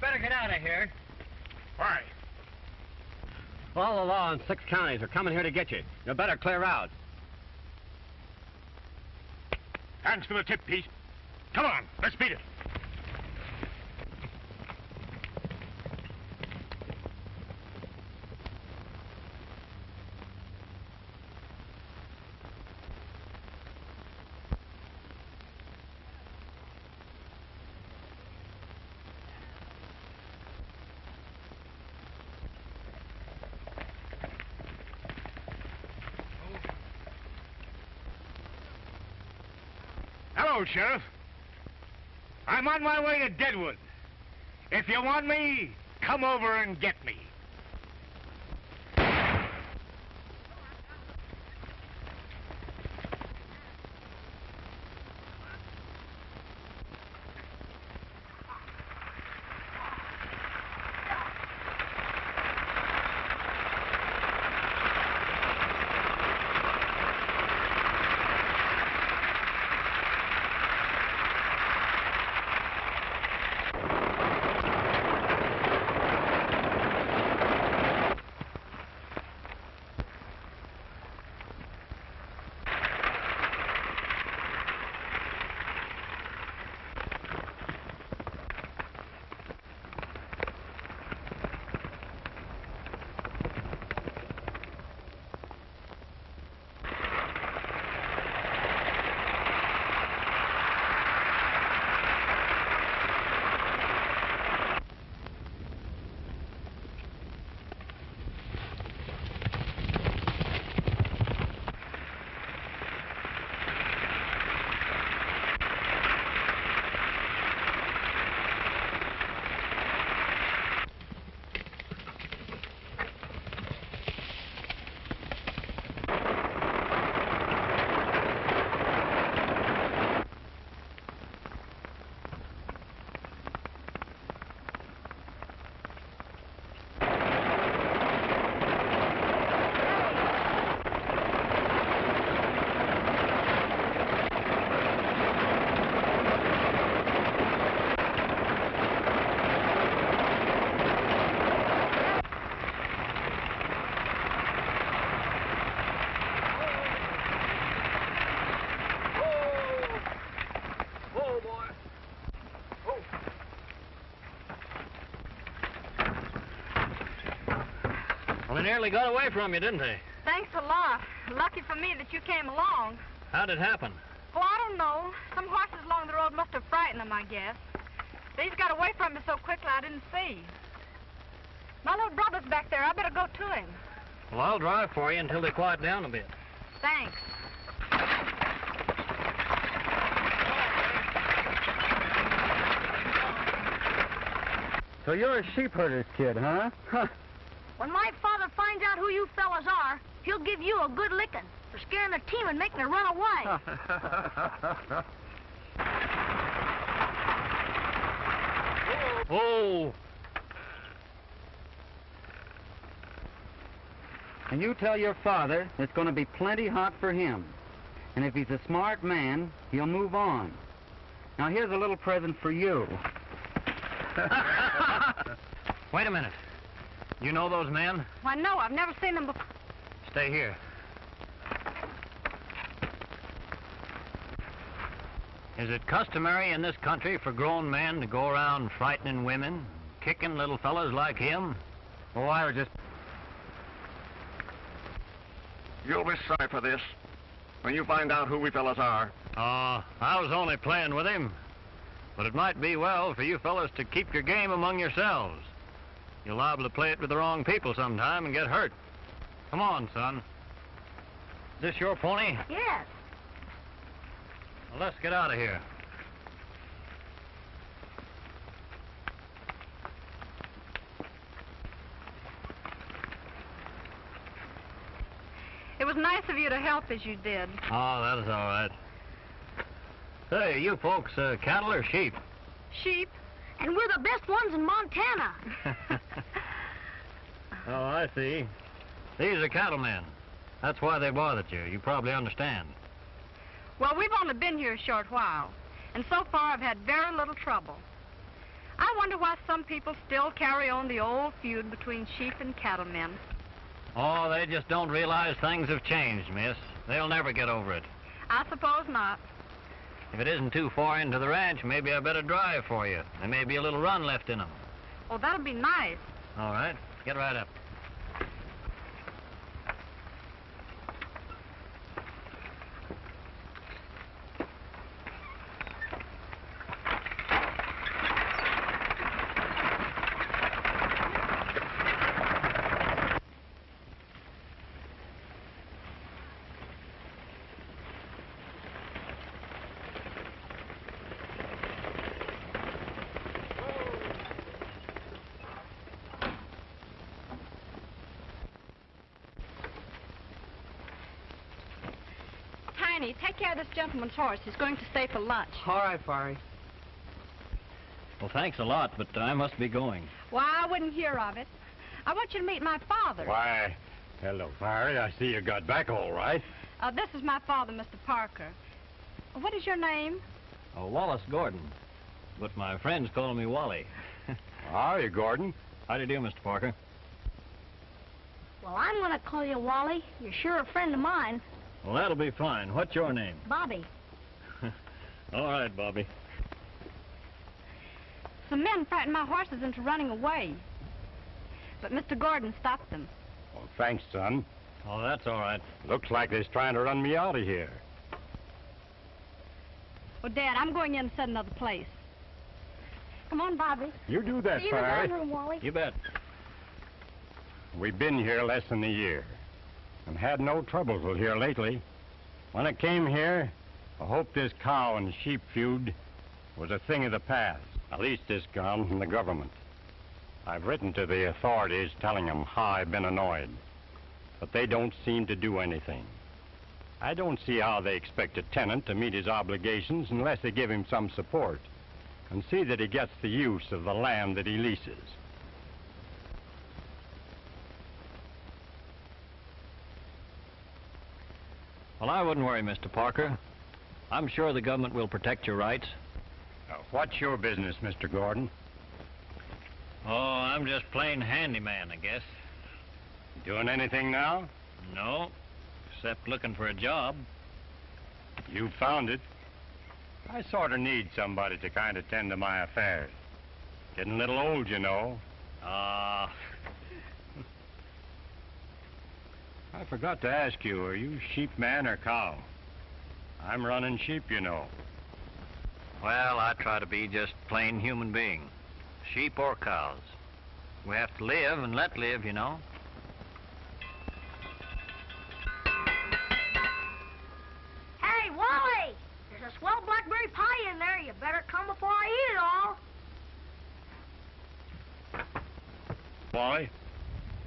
better get out of here. Why? All the law in 6 counties are coming here to get you. You better clear out. Hands for the tip, Pete. Come on, let's beat it. Hello, Sheriff. I'm on my way to Deadwood. If you want me, come over and get me. Well, they nearly got away from you, didn't they? Thanks a lot. Lucky for me that you came along. How'd it happen? Oh, I don't know. Some horses along the road must have frightened them, I guess. These got away from me so quickly I didn't see. My little brother's back there. I better go to him. Well, I'll drive for you until they quiet down a bit. Thanks. So you're a sheepherder's kid, huh? When my father finds out who you fellas are, he'll give you a good licking for scaring the team and making her run away. Oh! And you tell your father it's going to be plenty hot for him. And if he's a smart man, he'll move on. Now, here's a little present for you. Wait a minute. You know those men? Why, no, I've never seen them before. Stay here. Is it customary in this country for grown men to go around frightening women, kicking little fellas like him? Oh, I was just... You'll be sorry for this when you find out who we fellas are. I was only playing with him. But it might be well for you fellas to keep your game among yourselves. You're liable to play it with the wrong people sometime and get hurt. Come on, son. Is this your pony? Yes. Well, let's get out of here. It was nice of you to help as you did. Oh, that is all right. Say, you folks, cattle or sheep? Sheep. And we're the best ones in Montana. Oh, I see. These are cattlemen. That's why they bothered you. You probably understand. Well, we've only been here a short while, and so far I've had very little trouble. I wonder why some people still carry on the old feud between sheep and cattlemen. Oh, they just don't realize things have changed, miss. They'll never get over it. I suppose not. If it isn't too far into the ranch, maybe I better drive for you. There may be a little run left in them. Oh, that'll be nice. All right, get right up. Tiny, take care of this gentleman's horse. He's going to stay for lunch. All right, Fiery. Well, thanks a lot, but I must be going. Why, I wouldn't hear of it. I want you to meet my father. Why, hello, Fiery. I see you got back all right. This is my father, Mr. Parker. What is your name? Oh, Wallace Gordon. But my friends call me Wally. How are you, Gordon? How do you do, Mr. Parker? Well, I'm going to call you Wally. You're sure a friend of mine. Well, that'll be fine. What's your name? Bobby. All right, Bobby. Some men frightened my horses into running away. But Mr. Gordon stopped them. Well, thanks, son. Oh, that's all right. Looks like they're trying to run me out of here. Well, Dad, I'm going in to set another place. Come on, Bobby. You do that, See you in the Fiery. bedroom, Wally. You bet. We've been here less than a year and had no troubles with here lately. When I came here, I hoped this cow and sheep feud was a thing of the past. At least it's gone from the government. I've written to the authorities telling them how I've been annoyed, but they don't seem to do anything. I don't see how they expect a tenant to meet his obligations unless they give him some support and see that he gets the use of the land that he leases. Well, I wouldn't worry, Mr. Parker. I'm sure the government will protect your rights. What's your business, Mr. Gordon? Oh, I'm just plain handyman, I guess. Doing anything now? No, except looking for a job. You found it. I sort of need somebody to kind of tend to my affairs. Getting a little old, you know. Ah. I forgot to ask you, are you sheep man or cow? I'm running sheep, you know. Well, I try to be just plain human being. Sheep or cows. We have to live and let live, you know. Hey, Wally! There's a swell blackberry pie in there. You better come before I eat it all. Wally,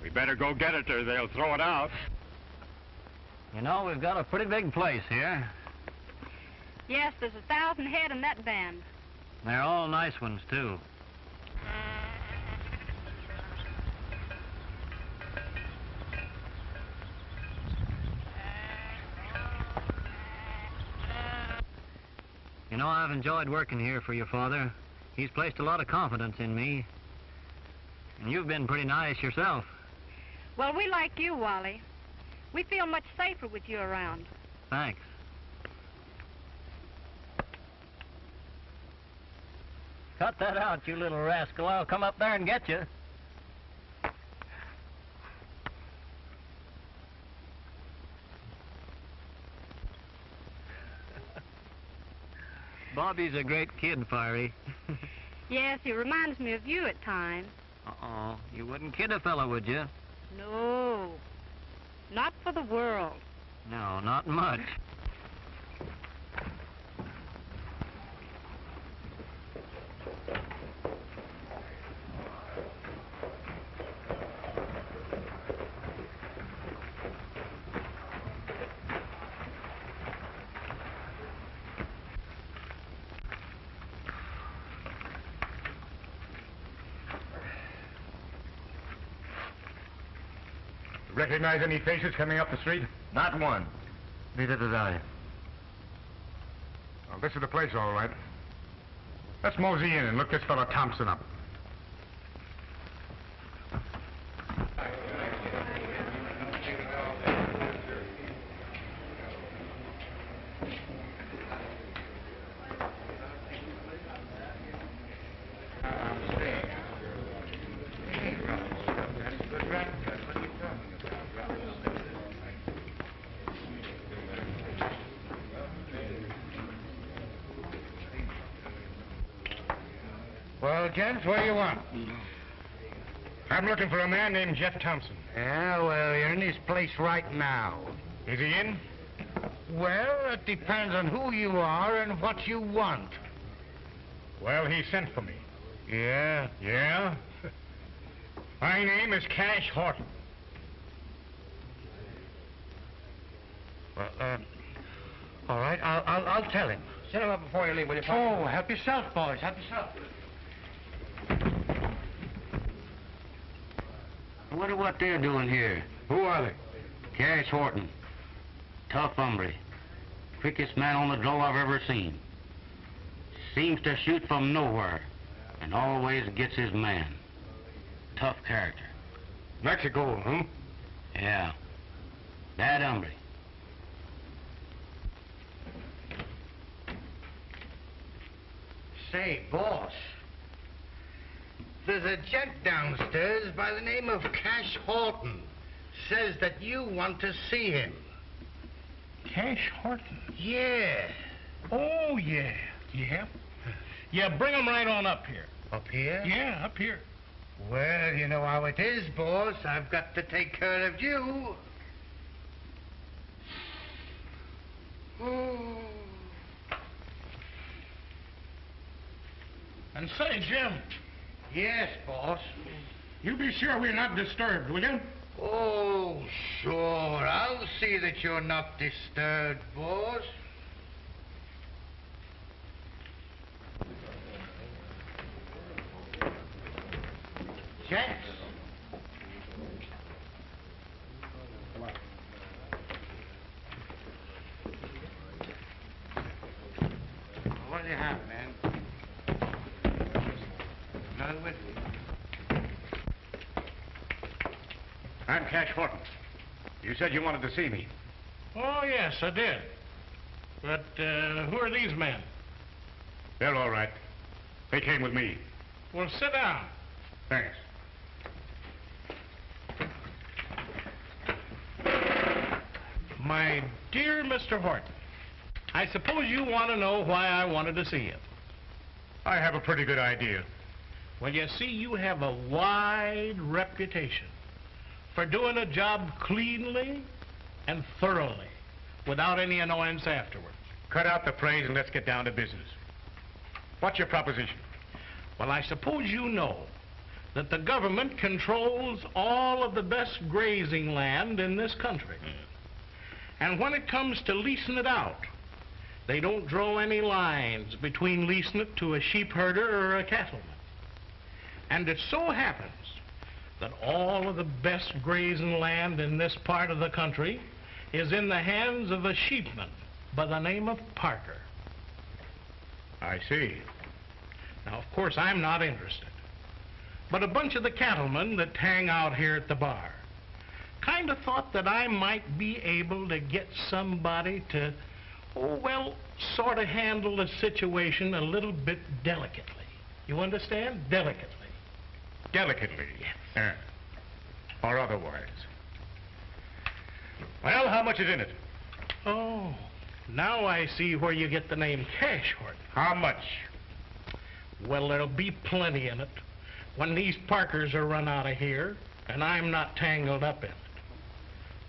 we better go get it or they'll throw it out. You know, we've got a pretty big place here. Yes, there's 1,000 head in that band. They're all nice ones, too. You know, I've enjoyed working here for your father. He's placed a lot of confidence in me. And you've been pretty nice yourself. Well, we like you, Wally. We feel much safer with you around. Thanks. Cut that out, you little rascal. I'll come up there and get you. Bobby's a great kid, Fiery. Yes, he reminds me of you at times. Uh-oh. You wouldn't kid a fellow, would you? No, not for the world. No, not much. Recognize any faces coming up the street? Not one. Neither did I. Well, this is the place, all right. Let's mosey in and look this fellow Thompson up. Well, gents, what do you want? I'm looking for a man named Jeff Thompson. Yeah, well, you're in his place right now. Is he in? Well, it depends on who you are and what you want. Well, he sent for me. Yeah? Yeah? My name is Cash Horton. Well, all right, I'll tell him. Set him up before you leave, will you? Oh, help yourself, boys. Help yourself. I wonder what they're doing here. Who are they? Cash Horton. Tough hombre. Quickest man on the draw I've ever seen. Seems to shoot from nowhere and always gets his man. Tough character. Mexico, huh? Yeah. Bad hombre. Say, boss. There's a gent downstairs by the name of Cash Horton. Says that you want to see him. Cash Horton? Yeah. Oh, yeah. Yeah? Yeah, bring him right on up here. Up here? Yeah, up here. Well, you know how it is, boss. I've got to take care of you. And say, Jim, Yes, boss. you be sure we're not disturbed, will you? Oh, sure. I'll see that you're not disturbed, boss. Gents. What do you have, man? Another whiskey. I'm Cash Horton. You said you wanted to see me. Oh, yes, I did. But who are these men? They're all right. They came with me. Well, sit down. Thanks. My dear Mr. Horton, I suppose you want to know why I wanted to see you. I have a pretty good idea. Well, you see, you have a wide reputation for doing a job cleanly and thoroughly, without any annoyance afterwards. Cut out the praise and let's get down to business. What's your proposition? Well, I suppose you know that the government controls all of the best grazing land in this country. And when it comes to leasing it out, they don't draw any lines between leasing it to a sheepherder or a cattleman. And it so happens that all of the best grazing land in this part of the country is in the hands of a sheepman by the name of Parker. I see. Now, of course, I'm not interested. But a bunch of the cattlemen that hang out here at the bar kind of thought that I might be able to get somebody to, sort of handle the situation a little bit delicately. You understand? Delicately. Delicately. Yes. Or otherwise. Well, how much is in it? Oh, now I see where you get the name Cash Horton. How much? Well, there'll be plenty in it when these Parkers are run out of here and I'm not tangled up in it.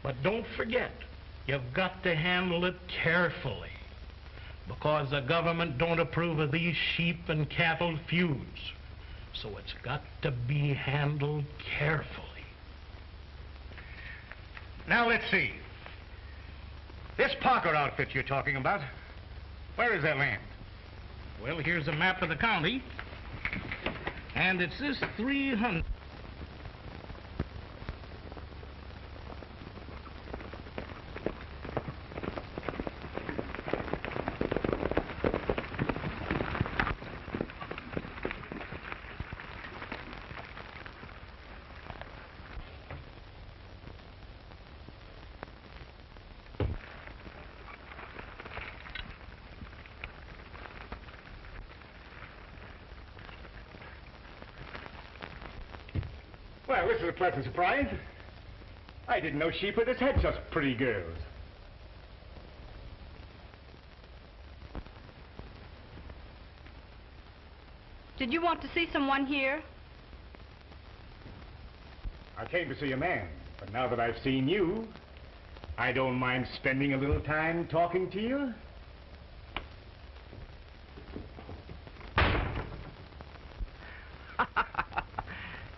But don't forget, you've got to handle it carefully, because the government don't approve of these sheep and cattle feuds. So it's got to be handled carefully. Now, let's see. This Parker outfit you're talking about, where is that land? Well, here's a map of the county, and it's this 300. Well, this is a pleasant surprise. I didn't know sheepherders had such pretty girls. Did you want to see someone here? I came to see a man, but now that I've seen you, I don't mind spending a little time talking to you.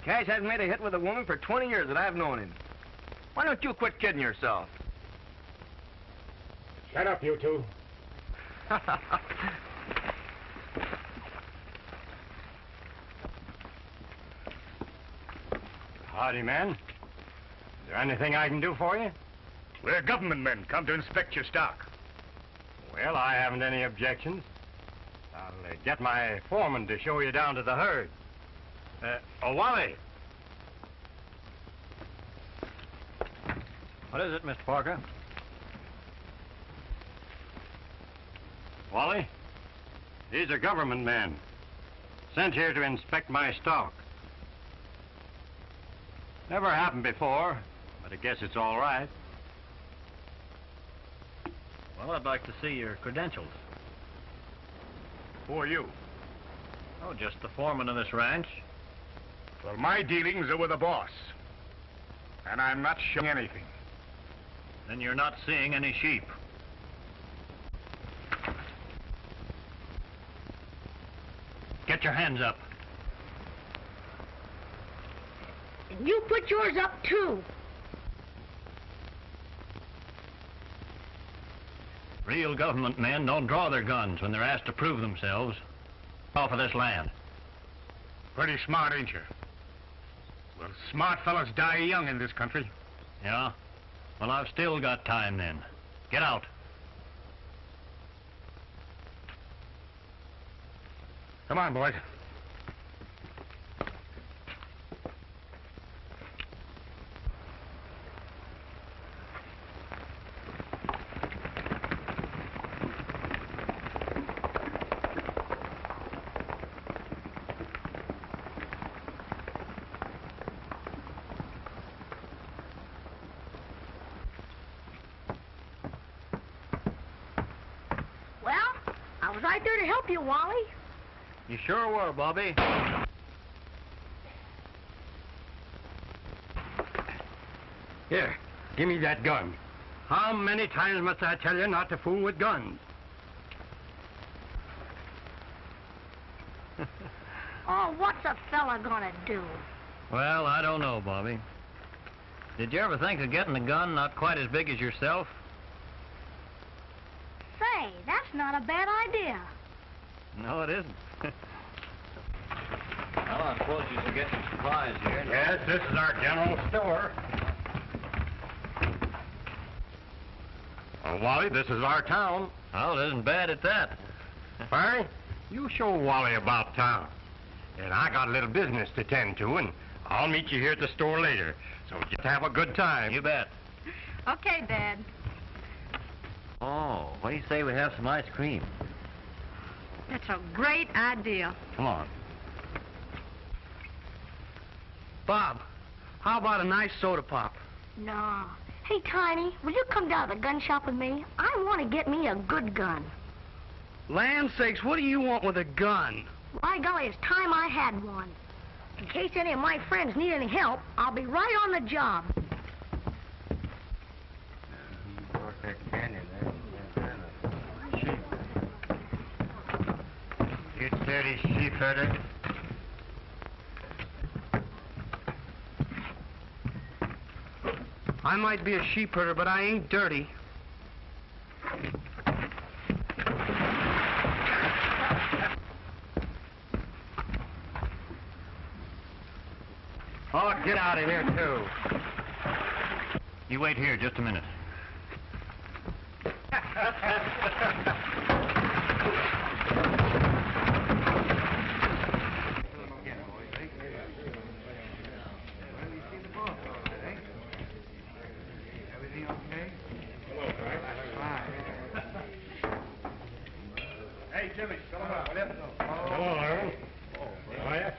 Cash hasn't made a hit with a woman for 20 years that I've known him. Why don't you quit kidding yourself? Shut up, you two. Howdy, man. Is there anything I can do for you? We're government men, come to inspect your stock. Well, I haven't any objections. I'll get my foreman to show you down to the herd. Wally. What is it, Mr. Parker? Wally, these are government men. Sent here to inspect my stock. Never happened before, but I guess it's all right. Well, I'd like to see your credentials. Who are you? Oh, just the foreman of this ranch. Well, my dealings are with the boss. And I'm not showing anything. Then you're not seeing any sheep. Get your hands up. And you put yours up, too. Real government men don't draw their guns when they're asked to prove themselves off of this land. Pretty smart, ain't you? Well, smart fellas die young in this country. Yeah? Well, I've still got time then. Get out. Come on, boys. Well, I was right there to help you, Wally. You sure were, Bobby. Here, give me that gun. How many times must I tell you not to fool with guns? Oh, what's a fella gonna do? Well, I don't know, Bobby. Did you ever think of getting a gun not quite as big as yourself? Say, that's not a bad idea. No, it isn't. Well, I suppose you should get some supplies here. Yes, this is our general store. Oh, Wally, this is our town. Well, it isn't bad at that. Barry, you show Wally about town. And I got a little business to tend to, and I'll meet you here at the store later. So just have a good time. You bet. Okay, Dad. Oh, what do you say we have some ice cream? That's a great idea. Come on. Bob, how about a nice soda pop? No. Hey, Tiny, will you come down to the gun shop with me? I want to get me a good gun. Land sakes, what do you want with a gun? By golly, it's time I had one. In case any of my friends need any help, I'll be right on the job. You dirty sheepherder. I might be a sheepherder, but I ain't dirty. Oh, get out of here, too. You wait here just a minute. Hey, Jimmy, come on, will you? Hello, Aaron. How are you?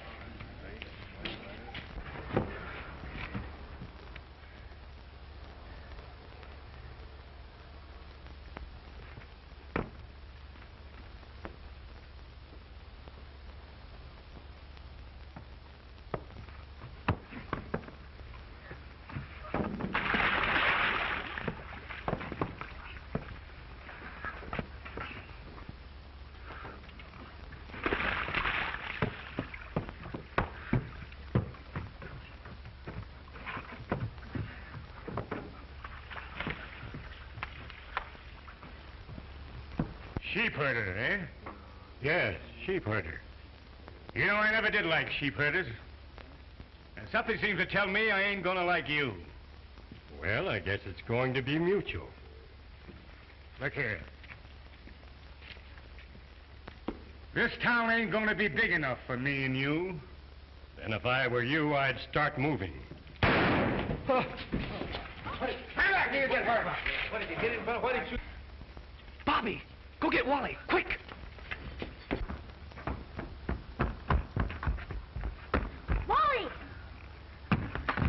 Sheepherder, eh? Yes, sheepherder. You know, I never did like sheepherders. And something seems to tell me I ain't gonna like you. Well, I guess it's going to be mutual. Look here. This town ain't gonna be big enough for me and you. Then if I were you, I'd start moving. Hang back, you get hurt. What did you get him? What did you... Bobby, go get Wally, quick! Wally!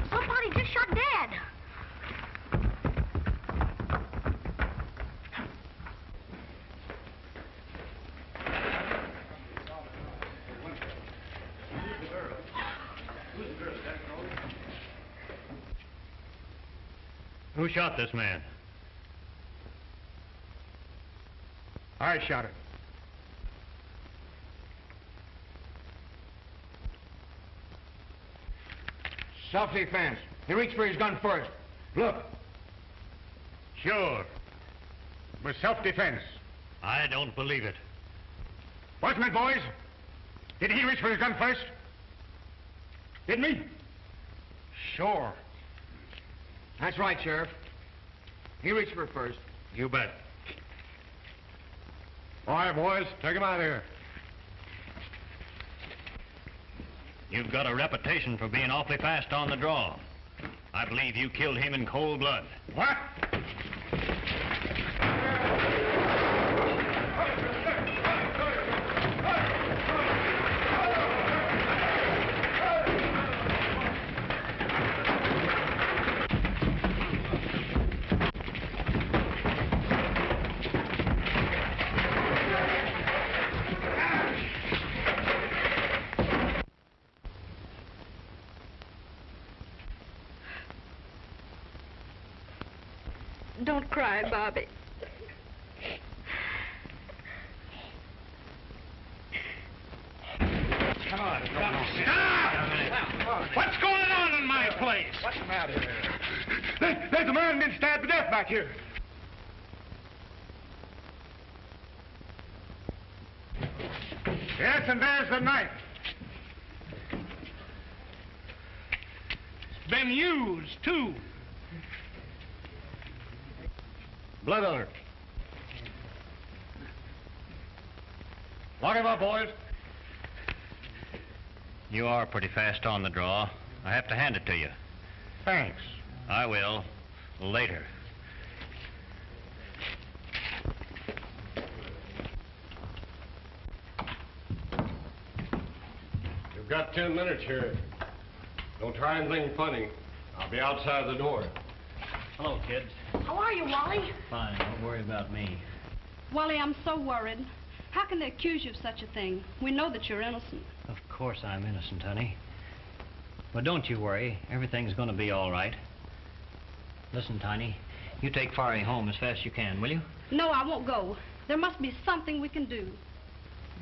Somebody just shot Dad. Who shot this man? I shot him. Self-defense. He reached for his gun first. Look. Sure. It was self-defense. I don't believe it. Wasn't it, boys? Did he reach for his gun first? Didn't he? Sure. That's right, Sheriff. He reached for it first. You bet. All right, boys, take him out of here. You've got a reputation for being awfully fast on the draw. I believe you killed him in cold blood. What? Don't cry, Bobby. Come on. Stop! What's going on in my place? What's the matter there? There's a man been stabbed to death back here. Yes, and there's the knife. It's been used, too. Blood on her. Lock him up, boys. You are pretty fast on the draw. I have to hand it to you. Thanks. I will. Later. You've got 10 minutes here. Don't try anything funny. I'll be outside the door. Hello, kids. How are you, Wally? Fine. Don't worry about me. Wally, I'm so worried. How can they accuse you of such a thing? We know that you're innocent. Of course I'm innocent, honey. But don't you worry. Everything's going to be all right. Listen, Tiny, you take Fari home as fast as you can, will you? No, I won't go. There must be something we can do.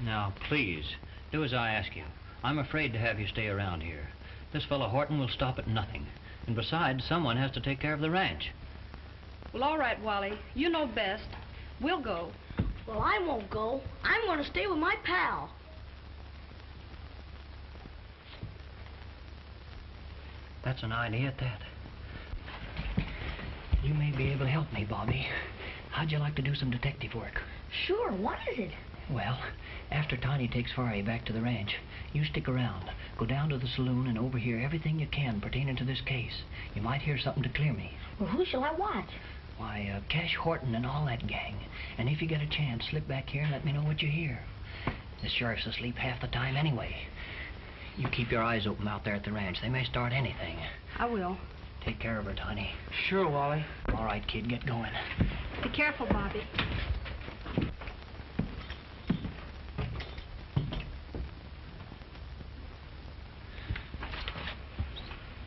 Now, please, do as I ask you. I'm afraid to have you stay around here. This fellow Horton will stop at nothing. And besides, someone has to take care of the ranch. Well, all right, Wally. You know best. We'll go. Well, I won't go. I'm going to stay with my pal. That's an idea at that. You may be able to help me, Bobby. How'd you like to do some detective work? Sure, what is it? Well, after Tiny takes Fari back to the ranch, you stick around. Go down to the saloon and overhear everything you can pertaining to this case. You might hear something to clear me. Well, who shall I watch? Why, Cash Horton and all that gang. And if you get a chance, slip back here and let me know what you hear. The sheriff's asleep half the time anyway. You keep your eyes open out there at the ranch. They may start anything. I will. Take care of her, Tiny. Sure, Wally. All right, kid, get going. Be careful, Bobby.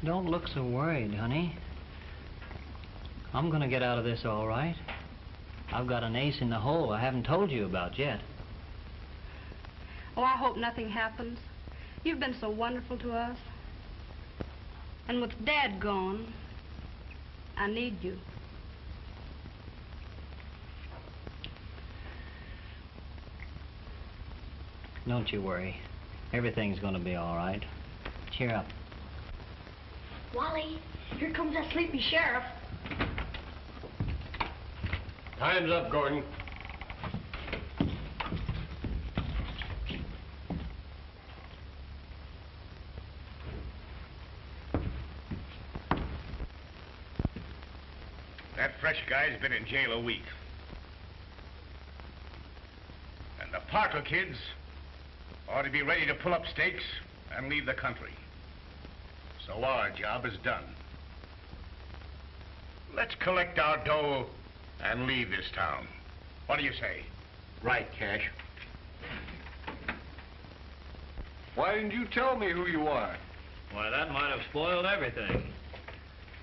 Don't look so worried, honey. I'm gonna get out of this all right. I've got an ace in the hole I haven't told you about yet. Oh, I hope nothing happens. You've been so wonderful to us. And with Dad gone, I need you. Don't you worry. Everything's going to be all right. Cheer up. Wally, here comes that sleepy sheriff. Time's up, Gordon. That fresh guy's been in jail a week. And the Parker kids ought to be ready to pull up stakes and leave the country. So our job is done. Let's collect our dough and leave this town. What do you say? Right, Cash. Why didn't you tell me who you are? Why, that might have spoiled everything.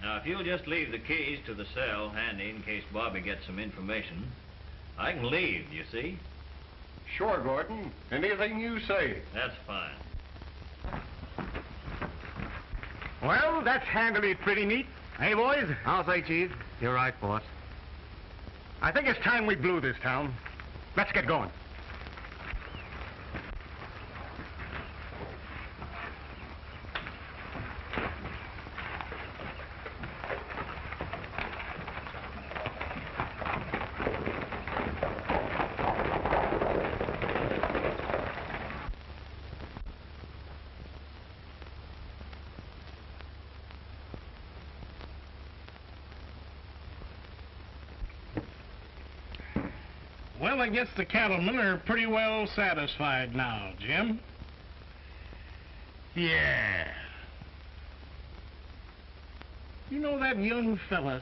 Now, if you'll just leave the keys to the cell handy in case Bobby gets some information, I can leave, you see? Sure, Gordon. Anything you say. That's fine. Well, that's handled it pretty neat. Hey, boys? I'll say, Chief. You're right, boss. I think it's time we blew this town. Let's get going. Well, I guess the cattlemen are pretty well satisfied now, Jim. Yeah. You know that young fella,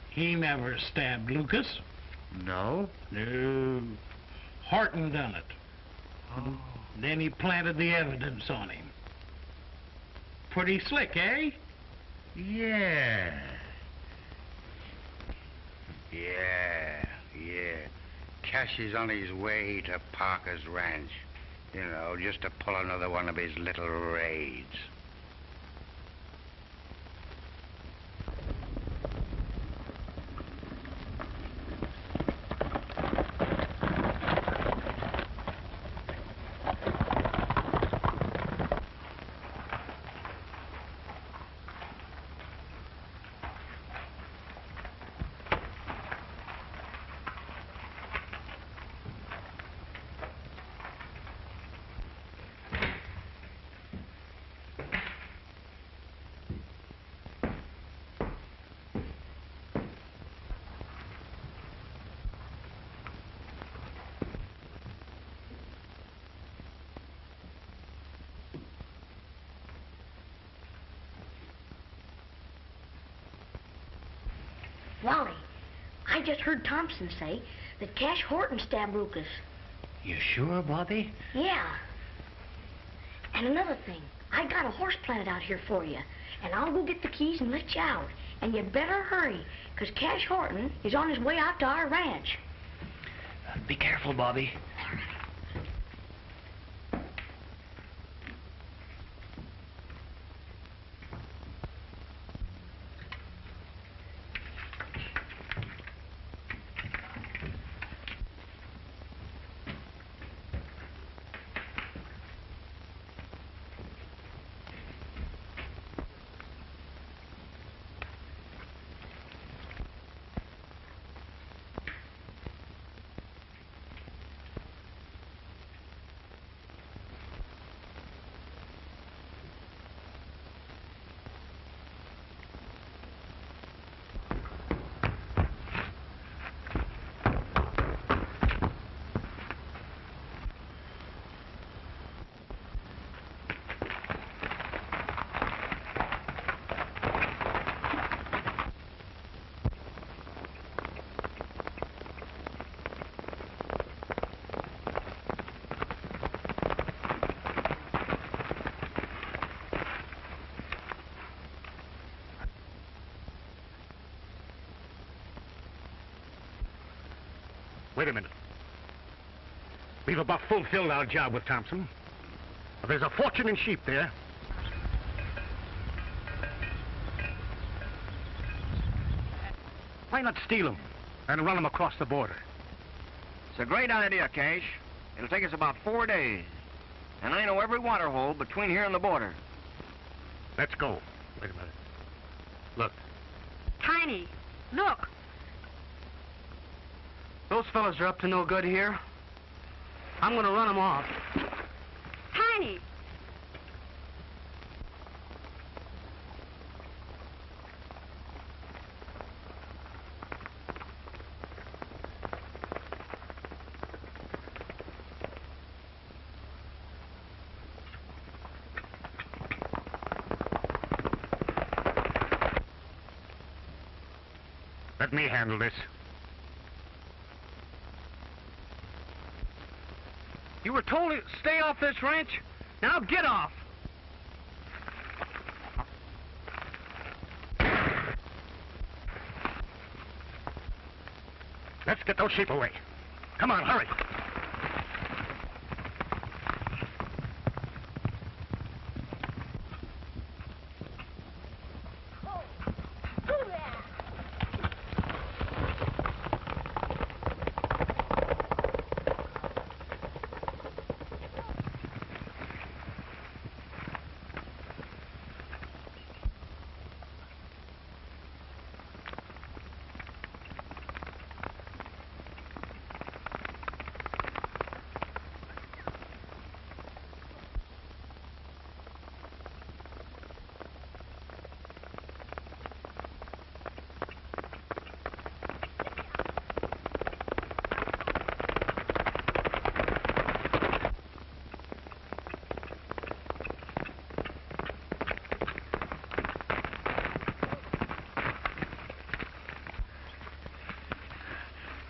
he never stabbed Lucas. No? No. Horton done it. Oh. Then he planted the evidence on him. Pretty slick, eh? Yeah. Cash is on his way to Parker's ranch. You know, just to pull another one of his little raids. Wally, I just heard Thompson say that Cash Horton stabbed Lucas. You sure, Bobby? Yeah. And another thing, I got a horse planted out here for you, and I'll go get the keys and let you out. And you better hurry, 'cause Cash Horton is on his way out to our ranch. Be careful, Bobby. Wait a minute. We've about fulfilled our job with Thompson. There's a fortune in sheep there. Why not steal them and run them across the border? It's a great idea, Cash. It'll take us about 4 days. And I know every water hole between here and the border. Let's go. Wait a minute. Look. Tiny, look. Those fellas are up to no good here. I'm going to run them off. Tiny. Let me handle this. You were told to stay off this ranch. Now get off. Let's get those sheep away. Come on, hurry.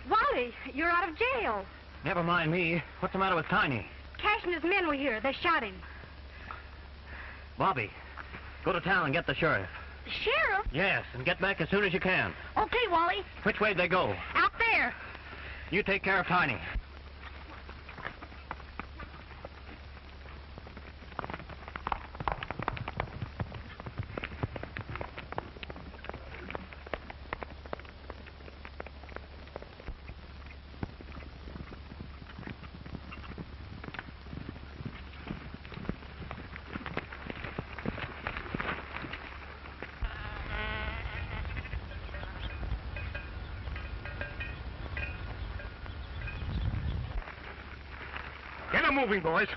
Wally, you're out of jail. Never mind me. What's the matter with Tiny? Cash and his men were here. They shot him. Bobby, go to town and get the sheriff. The sheriff? Yes, and get back as soon as you can. Okay, Wally. Which way'd they go? Out there. You take care of Tiny. Get 'em moving, boys.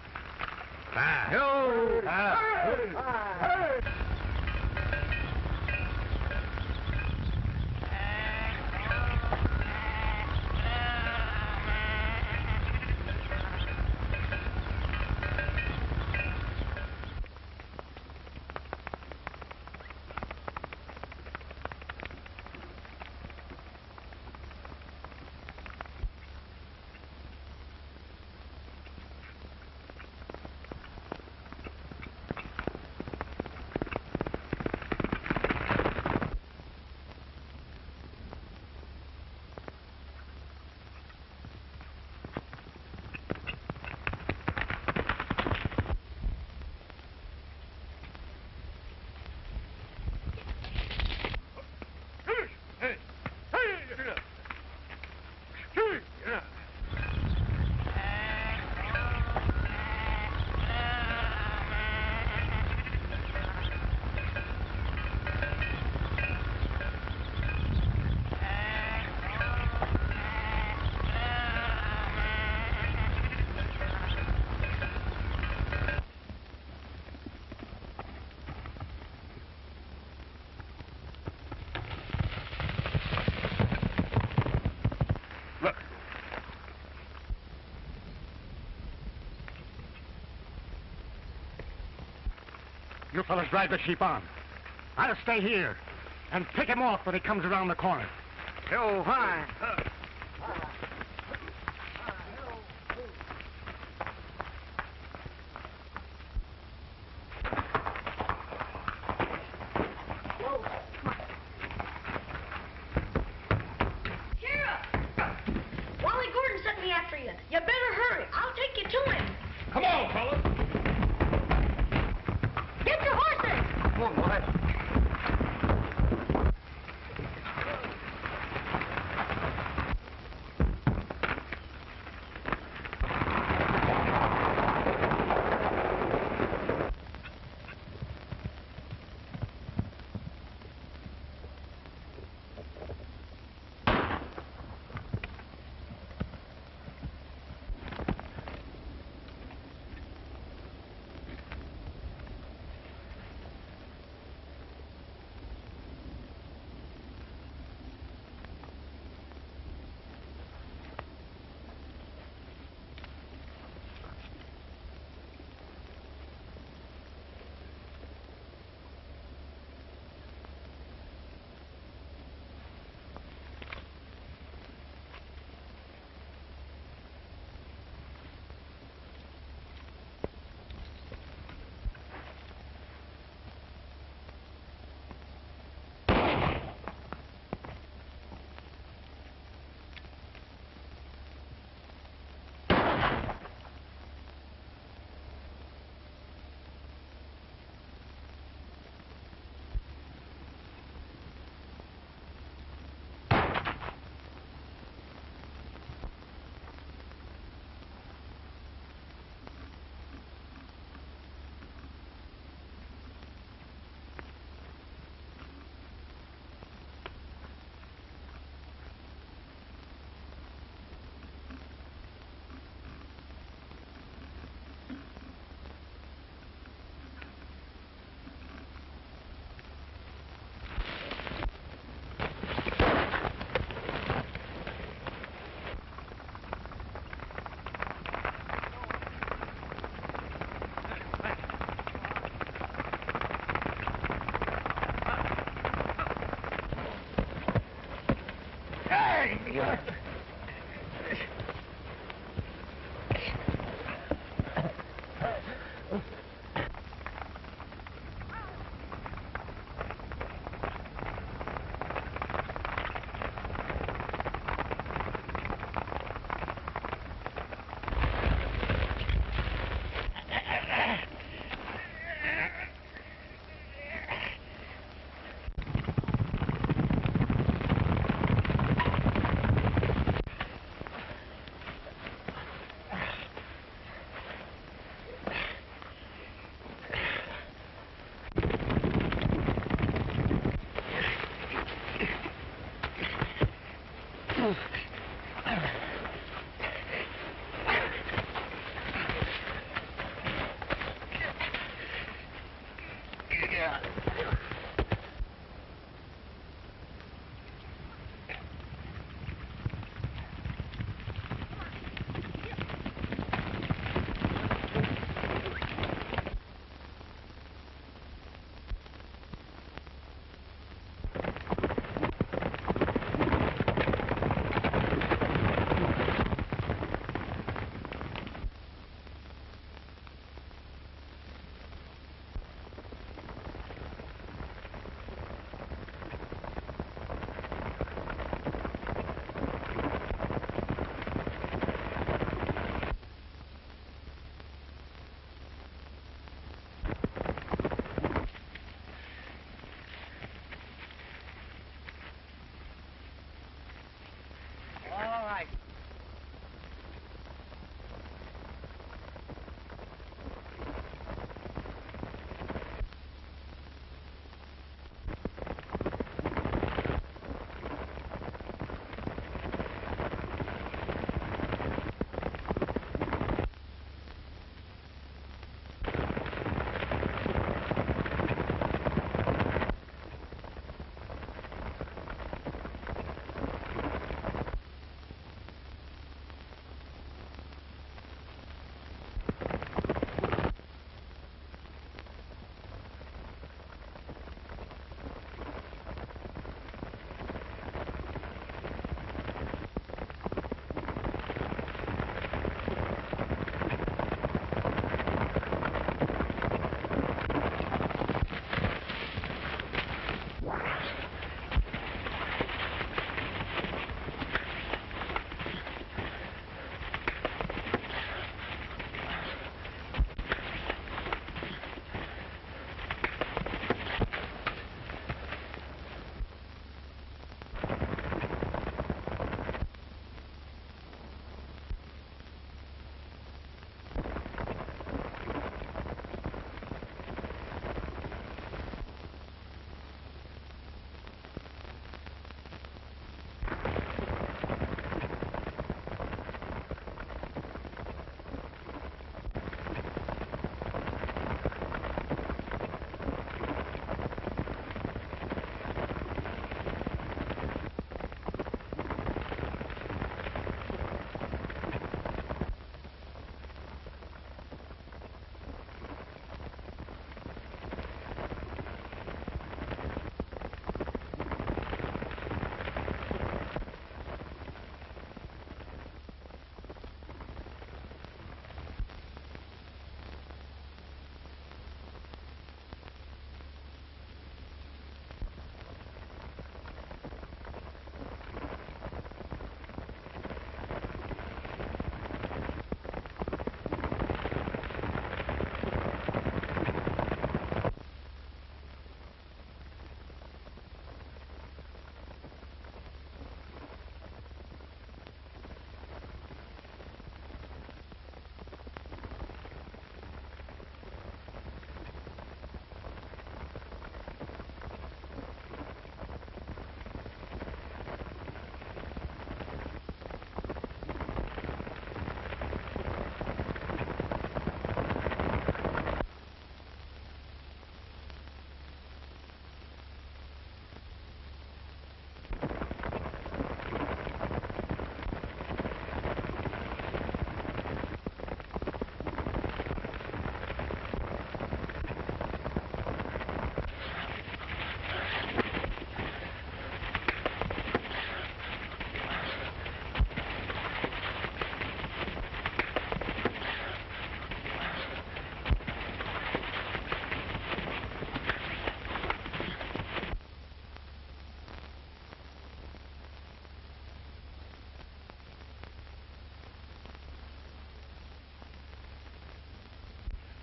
You fellas drive the sheep on. I'll stay here and pick him off when he comes around the corner. Yo, hi. Sheriff! Wally Gordon sent me after you. You better hurry. I'll take you to him. Come on, fellas. Get your horses! Come on, boys.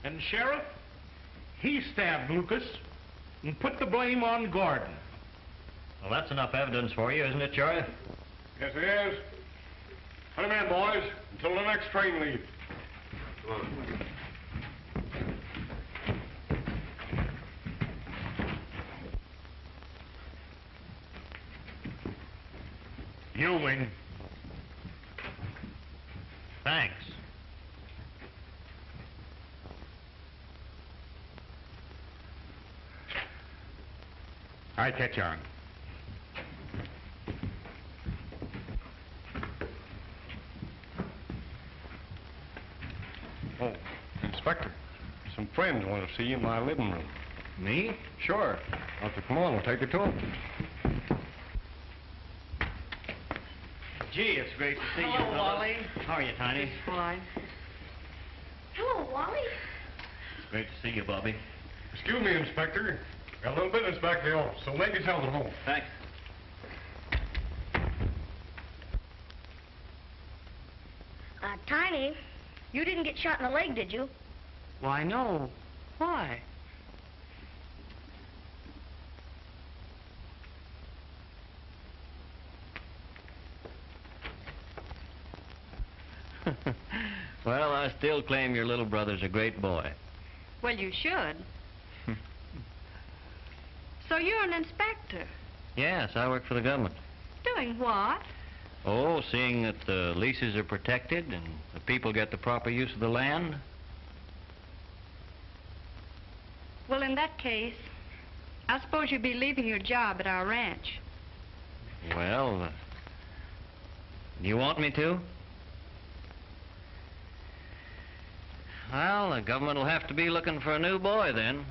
And, Sheriff, he stabbed Lucas and put the blame on Gordon. Well, that's enough evidence for you, isn't it, Sheriff? Yes, it is. Put him in, boys, until the next train leaves. Come on. You win. Thanks. I catch on. Oh, Inspector, some friends want to see you in my living room. Me? Sure. Arthur, come on, we'll take you to them. Gee, it's great to see you, Hello, fellas. Wally. How are you, Tiny? Fine. Hello, Wally. Great to see you, Bobby. Excuse me, Inspector. Got a little business back at the office, so make yourselves at home. Thanks. Tiny, you didn't get shot in the leg, did you? Why, no. Why? Well, I still claim your little brother's a great boy. Well, you should. So you're an inspector. Yes, I work for the government. Doing what? Oh, seeing that the leases are protected and the people get the proper use of the land. Well, in that case, I suppose you'd be leaving your job at our ranch. Well, do you want me to? Well, the government will have to be looking for a new boy then.